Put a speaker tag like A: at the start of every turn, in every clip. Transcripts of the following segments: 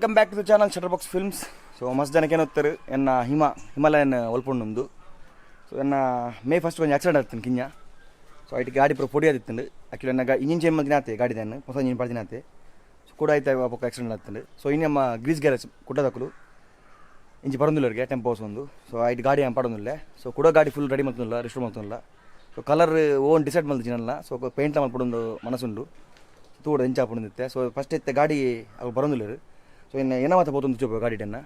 A: Welcome back to the channel Shutterbox Films. So must jana kenotteru enna Himalayan volponnundu. So enna May 1st konja accident aattin kinya. So iti gaadi pro podi adittundu. Actually enna engine change madinate gaadi dannu posa engine padinate. So kuda aitha apokka accident aattundu. So inni amma grease garage kuddadakulu inji parundullerge tempos ondu. So iti gaadi am padunulle. So kuda gaadi full ready mattunulla restore mattunulla. So color own decide maldijanalla. So paint la malpodundu manasundu. ತೂಡ ಎಂಚಾಪುಂದಿತ್ತೆ so first ಇತ್ತೆ ಗಾಡಿ ಅವು ಬರೋದಿಲ್ಲರು so ಇನ್ನು ಏನ ಮಾತ ಪೋತೊಂದು ಚೂಪ ಗಾಡಿಟನ್ನ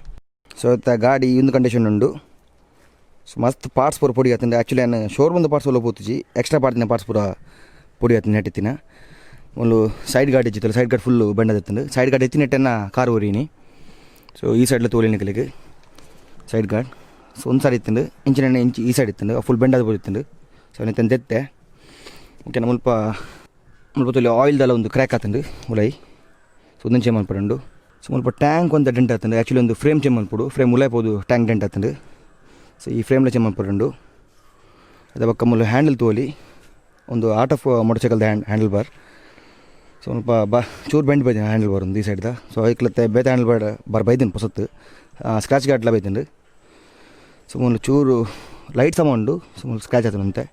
A: so ಇತ್ತ ಗಾಡಿ ಇಂದು ಕಂಡೀಷನ್ ಉಂಡು ಸೊ ಮಸ್ತ್ ಪಾರ್ಟ್ಸ್ ಪೂರ ಪೊಡಿ ಆತಂದೆ ಆ್ಯಕ್ಚುಲಿ ನಾನು ಶೋರೂಮ್ದು ಪಾರ್ಟ್ಸ್ ಎಲ್ಲ ಪೋತುಜಿ ಎಕ್ಸ್ಟ್ರಾ ಪಾರ್ಟ್ನ ಪಾರ್ಟ್ಸ್ ಪೂರ ಪೊಡಿ ಆತಂದು ನೆಟ್ಟಿತ್ತಿನ ಒಂದು ಸೈಡ್ ಗಾಡಿ ಇಚ್ಚಿತ್ತಲ್ಲ ಸೈಡ್ ಗಾಡಿ ಫುಲ್ಲು ಬೆಂಡದಿತ್ತಂದು ಸೈಡ್ ಗಾಡಿ ಎತ್ತಿ ನೆಟ್ಟನ್ನ ಕಾರ್ ಓರೀನಿ ಸೊ ಈ ಸೈಡ್ಲ ತೋಲಿ ನಿಕಲಿಗೆ ಸೈಡ್ ಗಾಡ್ ಸೊ ಒಂದು ಸಾರಿ ಇತ್ತಂದು ಇಂಚಿನ ಇಂಚು ಈ ಸೈಡ್ ಇತ್ತಂದು ಫುಲ್ ಬೆಂಡದ ಬೋದಿತ್ತಂದು ಸೊ ನೆತ್ತಂದು ತೆತ್ತೆ ಓಕೆ ಸ್ವಲ್ಪ ಮುಲ್ಪ ಆಯಿಲ್ದೆಲ್ಲ ಒಂದು ಕ್ರ್ಯಾಕ್ ಆತಂಡು ಉಲೈ ಸೊ ಒಂದೊಂದು ಚೇಮ್ ಅನ್ಪಡು ಸೊ ಮುಲ್ಪ ಟ್ಯಾಂಕ್ ಒಂದು ಡೆಂಟ್ ಆತಂಡು ಆ್ಯಕ್ಚುಲಿ ಒಂದು frame ಚೇಮ್ ಅನ್ಪಡು frame ಉಲಾಯ್ಬೋದು tank dent ಆತಂಡು so ಈ ಫ್ರೇಮ್ಲ ಚೇಮ್ ಅನ್ಪಡು ಅದ ಪಕ್ಕ ಮುಲ್ಲ ಹ್ಯಾಂಡಲ್ ತೋಲಿ ಒಂದು ಆರ್ಟ್ ಆಫ್ ಮೋಟರ್ ಸೈಕಲ್ದ ಹ್ಯಾಂಡಲ್ ಬಾರ್ ಸೊ ಸ್ವಲ್ಪ ಚೂರು ಬೆಂಡ್ ಬೈದಿನ ಹ್ಯಾಂಡಲ್ ಬಾರ್ ಒಂದು ಈ ಸೈಡ್ದ ಸೊ ಅದಕ್ಕೆ ಬೇತೆ ಹ್ಯಾಂಡಲ್ ಬಾರ್ ಬೈದಿನ ಹೊಸತ್ತು ಸ್ಕ್ರಾಚ್ ಗಾಡ್ಲ ಬೈದಿಂಡು ಸೊ ಮುಲ್ಲ ಚೂರು ಲೈಟ್ ಸಮ ಉಂಡು ಸೊ ಮುಲ್ಲ ಸ್ಕ್ರಾಚ್ ಆತಂತೆ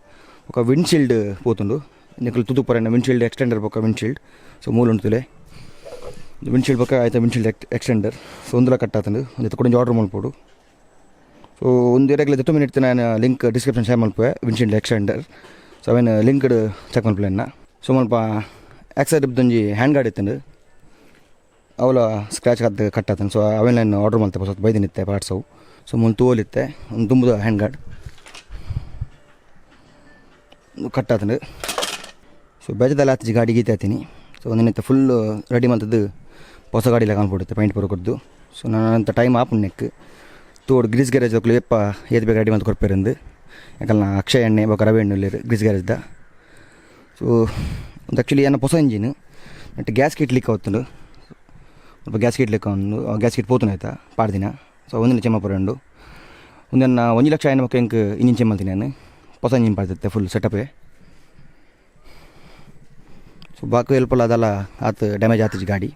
A: ఒక విండ్షీల్డ్ పోతుండు నీకు తుదుపరైన విండ్షీల్డ్ ఎక్స్టెండర్ పక్క విండ్షీల్డ్ సో ಮೂಲ ಉಂಟುಲೆ ವಿಂಡ್ಶೀಲ್ಡ್ ಪಕ್ಕ ಆಯ್ತಾ ವಿಂಡ್ಶೀಲ್ಡ್ ಎಕ್ಸ್ಟೆಂಡರ್ ಸೊ ಒಂದರ ಕಟ್ ಆತಂದು ಒಂದು ಎತ್ಕೊಂಡು ಆರ್ಡರ್ ಮಾಡ್ಬೋದು ಸೊ ಒಂದು ಇರಗಲಿ 10 ಮಿನಿಟ್ ನಾನು link description share Malpe windshield extender so ಅವೇನು ಲಿಂಕ್ಡ್ ಚೆಕ್ ಮಲ್ಪೆನ್ನ ಸೊ ಮಲ್ಪ ಆಕ್ಸೈಡ್ ಒಂಜಿ ಹ್ಯಾಂಡ್ ಗಾರ್ಡ್ ಇತ್ತಂದು ಅವಳ ಸ್ಕ್ರಾಚ್ ಕಟ್ ಆತಂದು ಸೊ ಅವೇನು ನಾನು ಆರ್ಡರ್ ಮಾಡ್ತೆ ಹೊಸ ಬೈದಿನಿತ್ತೆ ಪಾರ್ಟ್ಸ್ ಅವು ಸೊ ಮುಂದೆ ತೋಲಿತ್ತೆ ಒಂದು ತುಂಬದ ಹ್ಯಾಂಡ್ ಗಾರ್ಡ್ ಕಟ್ ಆತಂದು ಸೊ ಬೇಜದಲ್ಲಿ ಆತಜಿ ಗಾಡಿ ಗೀತೆ ಆತೀನಿ ಸೊ ಒಂದಿನತ್ತೆ ಫುಲ್ ರೆಡಿ ಮಾಡ್ತದ್ದು ಹೊಸ ಗಾಡಿಲ್ಲ ಕಾಣ್ಬಿಡುತ್ತೆ ಪೈಂಟ್ ಬರೋ ಕೊಡ್ದು ಸೊ ನಾನಂತ ಟೈಮ್ ಆಪುಂಡು ನೆಕ್ ತೋಡು ಗ್ರೀಸ್ ಗ್ಯಾರೇಜ್ ಹೋಗ್ಲಿ ಎಪ್ಪ ಏದು ಬೇಕು ರೆಡಿ ಮಾಡಿ ಕೊಡ್ಪೇರಂದು ಯಾಕಲ್ಲ ನಾ ಅಕ್ಷಯ ಎಣ್ಣೆ ಬೇಕಾ ರವೆ ಎಣ್ಣೆ ಗ್ರೀಸ್ ಗ್ಯಾರೇಜ್ದ ಸೊ ಒಂದು ಆ್ಯಕ್ಚುಲಿ ಏನೋ ಹೊಸ ಇಂಜಿನ್ ನೆಟ್ ಗ್ಯಾಸ್ ಕಿಟ್ ಲೀಕ್ ಆವತ್ತುಂಡು ಸ್ವಲ್ಪ ಗ್ಯಾಸ್ ಕಿಟ್ ಲೀಕ್ ಒಂದು ಗ್ಯಾಸ್ ಕಿಟ್ ಪೋತುನ ಆಯ್ತಾ ಪಾಡ್ದಿನ ಸೊ ಒಂದಿನ ಚೆಮ್ಮ ಪರಂಡು ಒಂದನ್ನು 1 ಲಕ್ಷ ಏನು ಮಕ್ಕ ಹೆಂಗೆ ಇಂಜಿನ್ ಚೆಮ್ಮಲ್ತೀನಿ ನಾನು ಹೊಸ ಇಂಜಿನ್ ಪಾಡ್ತಿತ್ತೆ ಫುಲ್ ಸೆಟಪೇ ಸೊ ಬಾಕು ಹೆಲ್ಪಲ್ಲ ಅದೆಲ್ಲ ಆತು ಡ್ಯಾಮೇಜ್ ಆತಜಿ ಗಾಡಿ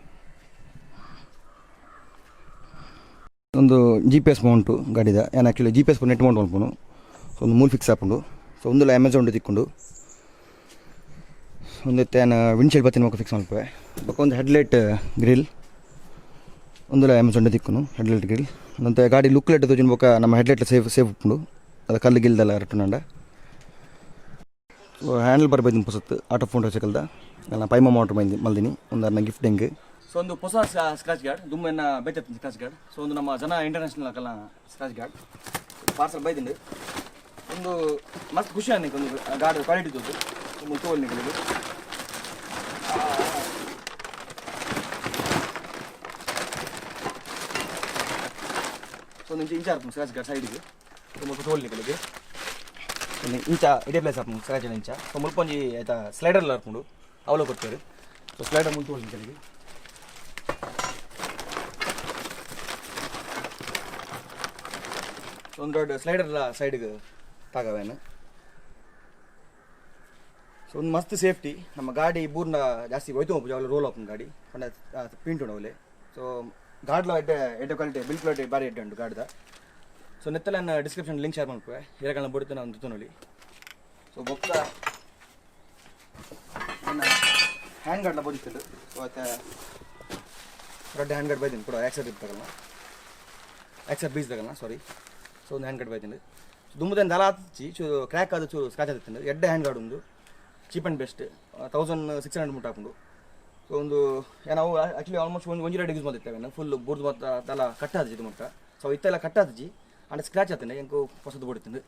A: ಒಂದು GPS ಮೌಂಟು ಗಾಡಿದ ಏನು ಆ್ಯಕ್ಚುಲಿ GPS ನೆಟ್ ಮೌಂಟ್ ಮಾಡ್ಕೊಂಡು ಸೊ ಒಂದು ಮೂಲ ಫಿಕ್ಸ್ ಹಾಕೊಂಡು ಸೊ ಒಂದೆಲ್ಲ ಅಮೆಝಾನ್ ತಿಕ್ಕೊಂಡು ಒಂದೈತೆ ಏನು ವಿಂಡ್ಶೀಲ್ಡ್ ಬತ್ತಿನ ಮಕ್ಕ ಫಿಕ್ಸ್ ಮಾಡ್ಪೆ ಬಕ್ಕ ಒಂದು ಹೆಡ್ಲೈಟ್ ಗ್ರಿಲ್ ಒಂದೆಲ್ಲ ಅಮೆಝಾನ್ ತಿಕ್ಕನು ಹೆಡ್ಲೈಟ್ ಗ್ರಿಲ್ ನಂತರ ಗಾಡಿ ಲುಕ್ ಲೈಟ್ ತೋಜಿನ ಬೊಕ್ಕ ನಮ್ಮ ಹೆಡ್ಲೈಟ್ ಸೇಫ್ ಉಪ್ಪುಂಡು ಅದು ಕಲ್ಲು ಗಿಲ್ದೆಲ್ಲ ರಟ್ಟುನಂಡ ಸೊ ಹ್ಯಾಂಡಲ್ ಬಾರ್ ಬೈದಿನ ಹೊಸತ್ತು ಆಟೋ ಫೋನ್ ಸೈಕಲ್ದ ನಾನು ಪೈಮ ಮೌಂಟ್ ಮಲ್ದಿನಿ ಒಂದು ನನ್ನ ಗಿಫ್ಟ್ ಹೆಂಗೆ ಸೊ ಒಂದು ಹೊಸ ಸ್ಕ್ರಾಚ್ ಗಾರ್ಡ್ ದುಮ್ಮೆನ್ನ ಬೇತೆ ಸ್ಕ್ರಾಚ್ ಗಾರ್ಡ್ ಸೊ ಒಂದು ನಮ್ಮ ಜನ ಇಂಟರ್ನ್ಯಾಷನಲ್ ಹಾಕಲ್ಲ ಸ್ಕ್ರಾಚ್ ಗಾರ್ಡ್ ಪಾರ್ಸಲ್ ಬೈದಿಂಡು ಒಂದು ಮಸ್ತ್ ಖುಷಿ ಅನ್ನಕ್ಕೆ ಒಂದು ಗಾರ್ಡ್ ಕ್ವಾಲಿಟಿ ತೋದು ಒಂದು ತೋಲ್ ನಿಗಳಿಗೆ ಸೊ ಒಂದು ಇಂಚ ಹಾಕ್ತೀನಿ ಸ್ಕ್ರಾಚ್ ಗಾರ್ಡ್ ಸೈಡಿಗೆ ತುಂಬ ತೋಲ್ ನಿಗಳಿಗೆ ಇಂಚ ಇದೇ ಪ್ಲೇಸ್ ಹಾಕ್ತೀನಿ ಸ್ಕ್ರಾಚ್ ಇಂಚ ಸೊ ಮುಲ್ಪೊಂಜಿ ಆಯ್ತಾ ಸ್ಲೈಡರ್ಲ್ಲ ಹಾಕ್ಕೊಂಡು ಅವಳು ಕೊಡ್ತಾರೆ ಸೊ ಸ್ಲೈಡರ್ ಮುಂದೆ ಹೋಗಿ ನಿಮಗೆ ಒಂದು ದೊಡ್ಡ ಸ್ಲೈಡರ್ಲ ಸೈಡ್ಗೆ ತಾಗವೇನು ಸೊ ಒಂದು ಮಸ್ತ್ ಸೇಫ್ಟಿ ನಮ್ಮ ಗಾಡಿ ಬೂರ್ನ ಜಾಸ್ತಿ ಹೋಯ್ತು ಹೋಗ್ಬೋದು ಅವಳು ರೋಲ್ ಹಾಕೊಂಡು ಗಾಡಿ ಪಂಡ ಪಿಂಟ್ ಉಂಡು ಸೊ ಗಾಡ್ಲ ಎಡ್ಡೆ ಕ್ವಾಲಿಟಿ ಬಿಲ್ ಕ್ವಾಲಿಟಿ ಬಾರಿ ಎಡ್ಡೆ ಉಂಟು ಗಾಡಿದ ಸೊ ನೆತ್ತಲ್ಲ ನಾನು ಡಿಸ್ಕ್ರಿಪ್ಷನ್ ಲಿಂಕ್ ಶೇರ್ ಮಾಡ್ಕೋ ಇರಗಳನ್ನ ಬಿಡುತ್ತೆ ನಾನು ತುತ್ತು ನೋಡಿ ಸೊ ಬೊಕ್ಕ ಹ್ಯಾಂಡ್ ಗಾರ್ಡ್ಲ ಬೋದಿತ್ತು ಸೊ ಮತ್ತೆ ದೊಡ್ಡ ಹ್ಯಾಂಡ್ ಗಾರ್ಡ್ ಬೈತೀನಿ ಕೂಡ Acebis ತಗಲ್ಲ ಸಾರಿ ಸೊ ಒಂದು ಹ್ಯಾಂಡ್ ಗಾರ್ಡ್ ಬೈತೀನಿ ದುಮ್ಮದೇನು ದಲ ಹಚ್ಚಿ ಕ್ರ್ಯಾಕ್ ಆದ ಚೂರು ಸ್ಕ್ರಾಚ್ ಆಗುತ್ತೆ ಎಡ್ಡೆ ಹ್ಯಾಂಡ್ ಗಾರ್ಡ್ ಒಂದು ಚೀಪ್ ಆ್ಯಂಡ್ ಬೆಸ್ಟ್ 1600 ಮುಟ್ಟ ಹಾಕೊಂಡು ಸೊ ಒಂದು ನಾವು ಆ್ಯಕ್ಚುಲಿ ಆಲ್ಮೋಸ್ಟ್ ಒಂದು ರೇಟ್ ಯೂಸ್ ಮಾಡಿರ್ತೇವೆ ಫುಲ್ ಬುರ್ದು ಮತ್ತು ಅದೆಲ್ಲ ಕಟ್ಟಾದಜಿ ಇದು ಮುಟ್ಟ ಸೊ ಇತ್ತೆಲ್ಲ ಕಟ್ಟಾದಜಿ ಅಂಡ್ ಸ್ಕ್ರಾಚ್ ಆಗ್ತೇನೆ ಹೆಂಗೆ ಹೊಸದು ಬಿಡುತ್ತೆ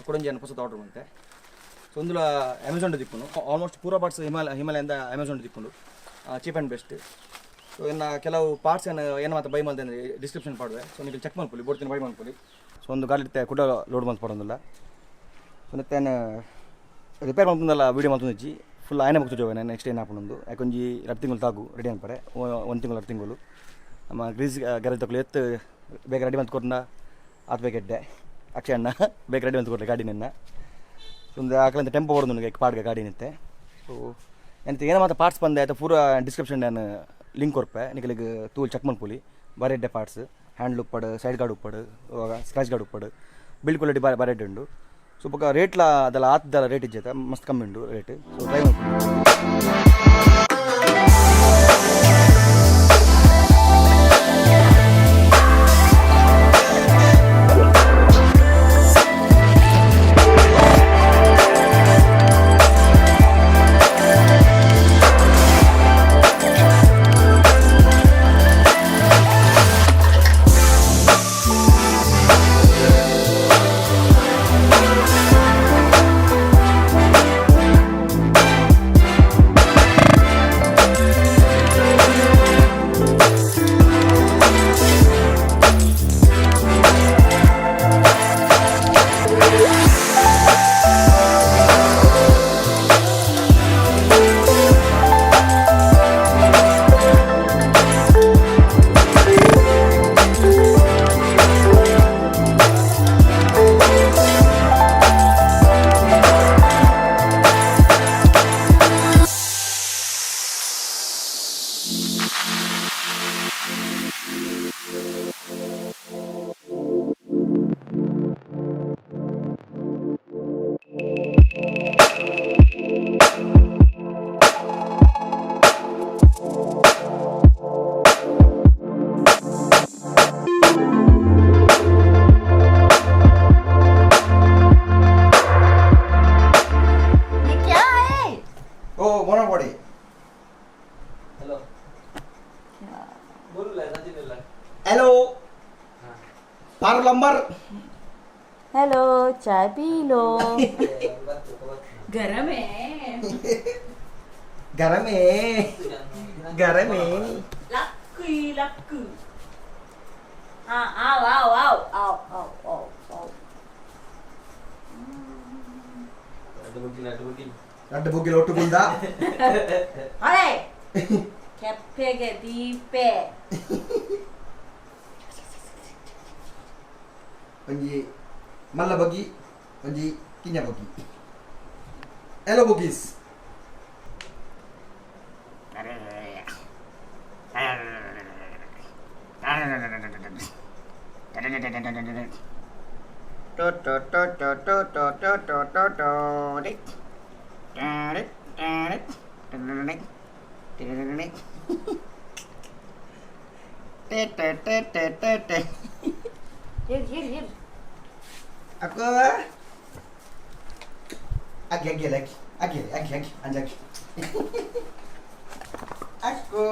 A: ಕೊಡಂಜಿ ಏನು ಹೊಸದು ಆರ್ಡರ್ ಮಾಡುತ್ತೆ ಸೊ ಒಂದು ಅಮೆಝಾನ್ ತಿಕ್ಕೊಂಡು ಆಲ್ಮೋಸ್ಟ್ ಪೂರ ಪಾರ್ಟ್ಸ್ ಹಿಮಾಲಯಿಂದ ಅಮೆಝಾನ್ ತಿಕ್ಕೊಂಡು ಚೀಪ್ ಆ್ಯಂಡ್ ಬೆಸ್ಟ್ ಸೊ ಇನ್ನು ಕೆಲವು ಪಾರ್ಟ್ಸ್ ಏನು ಮಾತ್ರ ಬೈ ಮಾಡಿದೆ ಅಂದರೆ ಡಿಸ್ಕ್ರಿಪ್ಷನ್ ಪಾಡುವೆ ಸೊ ನೀವು ಚೆಕ್ ಮಾಡ್ಕೊಳ್ಳಿ ಬೋಡ್ತೀನಿ ಬೈ ಮಾಡ್ಕೊಳ್ಳಿ ಸೊ ಒಂದು ಗಾಡಿ ಕೂಡ ಲೋಡ್ ಮಾಡಿ ಪಡೋದಿಲ್ಲ ಸೊ ಮತ್ತೇನು ರಿಪೇರ್ ಮಾಡ್ಕೊಂಡಲ್ಲ ವೀಡಿಯೋ ಮಾಡ್ಕೊಂಡಿ ಫುಲ್ ಆಯ್ನೆ ಮುಗ್ತಿದ್ದೇವೆ ನಾನು ನೆಕ್ಸ್ಟ್ ಏನು ಹಾಕೊಂಡು ಯಾಕೊಂಜಿ 2 ತಿಂಗಳು ತಾಗು ರೆಡಿ ಅನ್ಪರೆ 1 ತಿಂಗಳು 2 ತಿಂಗಳು ನಮ್ಮ ಗ್ರೀಸ್ ಗ್ಯಾರೇಜ್ ತಗೊಳ್ಳಿ ಎತ್ತು ಬೇಗ ರೆಡಿ ಮಾಡಿ ಕೊಡ್ನ ಆತ್ಬೇಕೆಡ್ಡೆ ಅಕ್ಷಯ ಅಣ್ಣ ಬೇಗ ರೆಡಿ ಮಾಡಿ ಕೊಡಲಿ ಗಾಡಿನ ಒಂದು ಆಕಲಿಂದ ಟೆಂಪೋ ಬರೋದು ನನಗೆ ಪಾಡ್ಗೆ ಗಾಡಿ ನಿಂತೆ ಸೊ ಎಂತ ಏನೋ ಮಾತ್ರ ಪಾರ್ಟ್ಸ್ ಬಂದೆ ಆಯ್ತು ಪೂರ ಡಿಸ್ಕ್ರಿಪ್ಷನ್ ನಾನು ಲಿಂಕ್ ಕೊರ್ಪೆ ನಿಮಗೆ ತೂಲ್ ಚೆಕ್ ಮಾಡ್ಕೊಳ್ಳಿ ಬಾರಿ ಪಾರ್ಟ್ಸ್, ಹ್ಯಾಂಡ್ಲ್ ಉಪ್ಪಡು, ಸೈಡ್ ಗಾರ್ಡ್ ಉಪ್ಪಡು, ಸ್ಕ್ರಾಚ್ ಗಾರ್ಡ್ ಉಪ್ಪಡು, ಬಿಲ್ಡ್ ಕ್ವಾಲಿಟಿ ಬಾರಿ ಉಂಡು. ಸೊ ಬೊಕ್ಕ ರೇಟ್ಲ ಅದೆಲ್ಲ ಆತದಲ್ಲ ರೇಟ್ ಇಜ್ಜೈತೆ ಮಸ್ತ್ ಕಮ್ಮಿ ಉಂಡು ರೇಟ್. ಸೊ ಟ್ರೈ ಮಾಡ್ಕೊಂಡು
B: हेलो चाय पी लो. गरम है.
A: गरम है. गरम है.
B: लक्कू. हाँ आओ आओ आओ आओ आओ आओ आओ.
A: രണ്ട് ബുക്കിൽ ഒട്ടുകുണ്ടാ.
B: अरे कैफे के दीपे.
A: ಒಂಜಿ ಮಲ್ಲ ಬಗ್ಗಿ ಒಂಜಿ ಕಿಂಜ ಬಗ್ಗಿ. Hello ಬುಗೀಸ್.
B: Hier.
A: Aku agi lagi anjak. Aku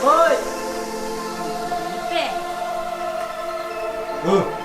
B: Oi.
A: Oh.